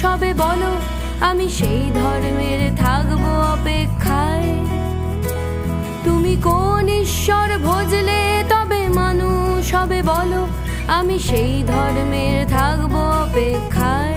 হবে বলো, আমি সেই ধর্মের থাকবো অপেক্ষায়। তুমি কোন ঈশ্বর ভজলে তবে মানুষ হবে বলো, আমি সেই ধর্মের থাকবো অপেক্ষায়।